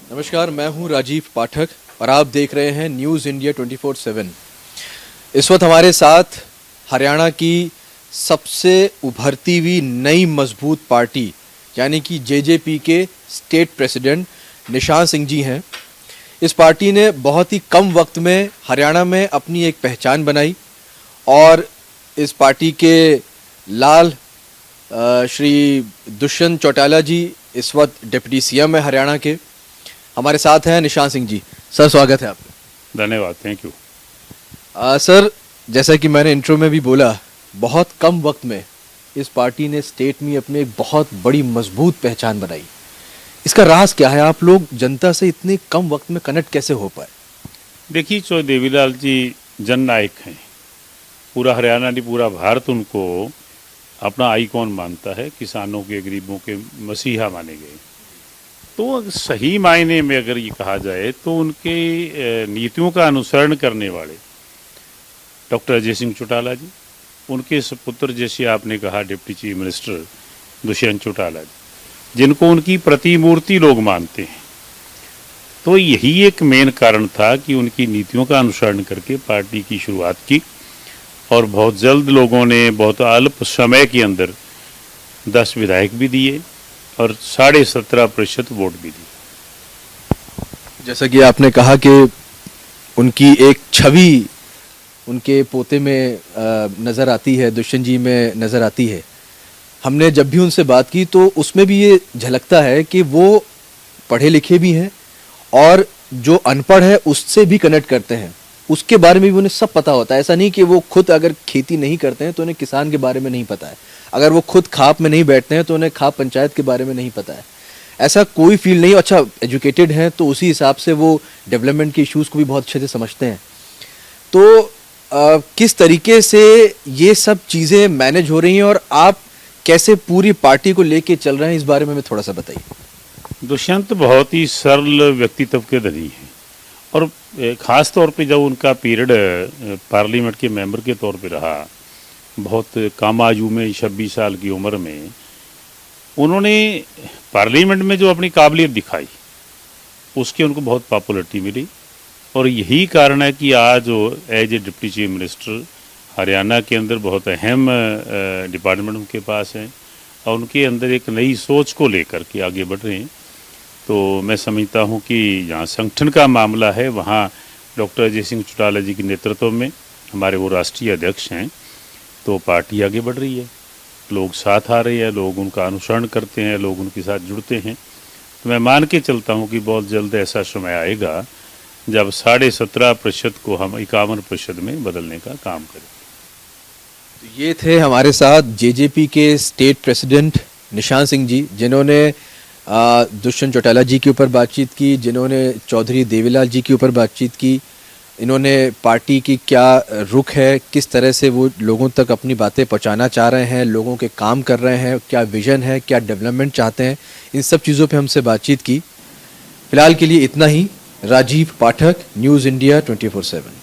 नमस्कार, मैं हूं राजीव पाठक और आप देख रहे हैं न्यूज़ इंडिया 24/7। इस वक्त हमारे साथ हरियाणा की सबसे उभरती हुई नई मजबूत पार्टी यानी कि जेजेपी के स्टेट प्रेसिडेंट निशान सिंह जी हैं। इस पार्टी ने बहुत ही कम वक्त में हरियाणा में अपनी एक पहचान बनाई और इस पार्टी के लाल श्री दुष्यंत चौटाला जी इस वक्त डिप्टी सीएम है हरियाणा के। हमारे साथ हैं निशान सिंह जी। सर, स्वागत है आपका। धन्यवाद, थैंक यू। सर, जैसा कि मैंने इंट्रो में भी बोला, बहुत कम वक्त में इस पार्टी ने स्टेट में अपनी एक बहुत बड़ी मजबूत पहचान बनाई। इसका राज क्या है? आप लोग जनता से इतने कम वक्त में कनेक्ट कैसे हो पाए? देखिए, चौ देवीलाल जी जननायक हैं। पूरा हरियाणा नहीं, पूरा भारत उनको अपना आइकॉन मानता है। किसानों के, गरीबों के मसीहा माने गए। तो सही मायने में अगर ये कहा जाए तो उनके नीतियों का अनुसरण करने वाले डॉक्टर अजय सिंह चौटाला जी, उनके सुपुत्र जैसे आपने कहा deputy chief minister Dushyant Chautala ji, जिनको उनकी प्रतिमूर्ति लोग मानते हैं। तो यही एक मेन कारण था कि उनकी नीतियों का अनुसरण करके पार्टी की शुरुआत की और बहुत जल्द लोगों ने बहुत अल्प समय के अंदर 10 विधायक भी दिए और 17.5% वोट भी दिए। जैसा कि आपने कहा कि उनकी एक छवि उनके पोते में नज़र आती है, दुष्यंत जी में नज़र आती है। हमने जब भी उनसे बात की तो उसमें भी ये झलकता है कि वो पढ़े लिखे भी हैं और जो अनपढ़ है उससे भी कनेक्ट करते हैं। उसके बारे में भी उन्हें सब पता होता है। ऐसा नहीं कि वो खुद अगर खेती नहीं करते हैं तो उन्हें किसान के बारे में नहीं पता है। अगर वो खुद खाप में नहीं बैठते हैं तो उन्हें खाप पंचायत के बारे में नहीं पता है। ऐसा कोई फील्ड नहीं। अच्छा, एजुकेटेड हैं तो उसी हिसाब से वो डेवलपमेंट के इश्यूज़ को भी बहुत अच्छे से समझते हैं। तो किस तरीके से ये सब चीज़ें मैनेज हो रही हैं और आप कैसे पूरी पार्टी को लेके चल रहे हैं, इस बारे में हमें थोड़ा सा बताइए। दुष्यंत बहुत ही सरल व्यक्तित्व के धनी हैं और ख़ास तौर पे जब उनका पीरियड पार्लियामेंट के मेंबर के तौर पे रहा, बहुत कम आयु में 26 साल की उम्र में उन्होंने पार्लियामेंट में जो अपनी काबिलियत दिखाई उसकी उनको बहुत पॉपुलरिटी मिली। और यही कारण है कि आज as a deputy chief minister Haryana के अंदर बहुत अहम डिपार्टमेंट उनके पास है और उनके अंदर एक नई सोच को लेकर के आगे बढ़ रहे हैं। तो मैं समझता हूं कि जहाँ संगठन का मामला है वहाँ डॉक्टर अजय सिंह चौटाला जी के नेतृत्व में हमारे वो राष्ट्रीय अध्यक्ष हैं, तो पार्टी आगे बढ़ रही है। लोग साथ आ रहे हैं, लोग उनका अनुसरण करते हैं, लोग उनके साथ जुड़ते हैं। तो मैं मान के चलता हूँ कि बहुत जल्द ऐसा समय आएगा जब 17.5% को हम 51% में बदलने का काम करें। तो ये थे हमारे साथ जेजेपी के स्टेट प्रेसिडेंट निशान सिंह जी, जिन्होंने दुष्यंत चौटाला जी के ऊपर बातचीत की, जिन्होंने चौधरी देवीलाल जी के ऊपर बातचीत की। इन्होंने पार्टी की क्या रुख है, किस तरह से वो लोगों तक अपनी बातें पहुंचाना चाह रहे हैं, लोगों के काम कर रहे हैं, क्या विजन है, क्या डेवलपमेंट चाहते हैं, इन सब चीज़ों पे हमसे बातचीत की। फिलहाल के लिए इतना ही। राजीव पाठक, न्यूज़ इंडिया 24/7।